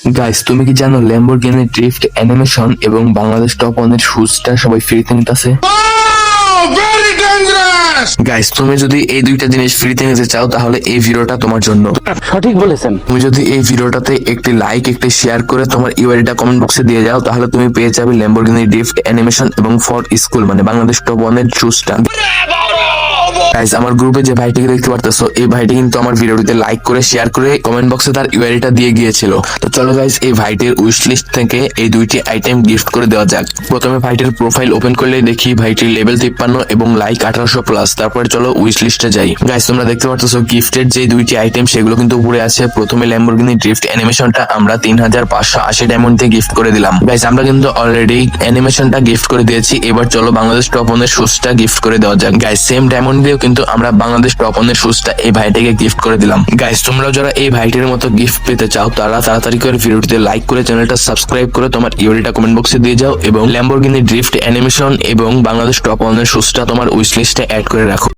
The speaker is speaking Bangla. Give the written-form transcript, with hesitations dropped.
গাইস, তুমি কি জানো ল্যাম্বরগিনি ড্রিফট অ্যানিমেশন এবং বাংলাদেশ টপ ওয়ানের শুজটা সবাই ফ্রিতে নিতেছে? গাইস, তুমি যদি এই দুইটা জিনিস ফ্রিতে নিতে চাও তাহলে এই ভিডিওটা তোমার জন্য। সঠিক বলেছেন। তুমি যদি এই ভিডিওটাতে একটি লাইক একটি শেয়ার করে তোমার ইউআইডিটা কমেন্ট বক্সে দিয়ে যাও তাহলে তুমি পেয়ে যাবে ল্যাম্বরগিনি ড্রিফট অ্যানিমেশন এবং ফর স্কুল মানে বাংলাদেশ টপ ওয়ানের শুজটা। গাইস, আমার গ্রুপে যে ভাইটিকে দেখতে পারতেছো এই ভাইটি কিন্তু আমার ভিডিওটিতে লাইক করে শেয়ার করে কমেন্ট বক্সে তার ইউআইডিটা দিয়ে গিয়েছিল। তো চলো গাইস, এই ভাইটির উইশ লিস্ট থেকে এই দুইটি আইটেম গিফট করে দেওয়া যাক। প্রথমে ভাইটির প্রোফাইল ওপেন করলে দেখি ভাইটির লেভেল 53 এবং লাইক 1800+। তারপরে চলো উইশ লিস্টে যাই। গাইস, তোমরা দেখতে পারতেছো গিফটের যে দুইটি আইটেম সেগুলো কিন্তু উপরে আছে। প্রথমে ল্যাম্বরগিনি ড্রিফট অ্যানিমেশনটা আমরা 3580 ডায়মন্ড দিয়ে গিফট করে দিলাম। গাইস, আমরা কিন্তু অলরেডি অ্যানিমেশনটা গিফট করে দিয়েছি। এবার চলো বাংলাদেশ টপ ওয়ানের শুজটা গিফট করে দেওয়া যাক। গাইস, সেম ডায়মন্ড দিয়েও কিন্তু আমরা বাংলাদেশ টপ ওয়ানের শুজটা এই ভাইটিকে গিফট করে দিলাম। গাইস, তোমরাও যারা এই ভাইটির মতো গিফট পেতে চাও তারা তাড়াতাড়ি করে ভিডিওটিতে লাইক করে চ্যানেলটা সাবস্ক্রাইব করে তোমার ইউআইডিটা কমেন্ট বক্সে দিয়ে যাও এবং ল্যাম্বরগিনি ড্রিফট অ্যানিমেশন এবং বাংলাদেশ টপ ওয়ানের শুজটা তোমার উইশ লিস্টে অ্যাড করে রাখো।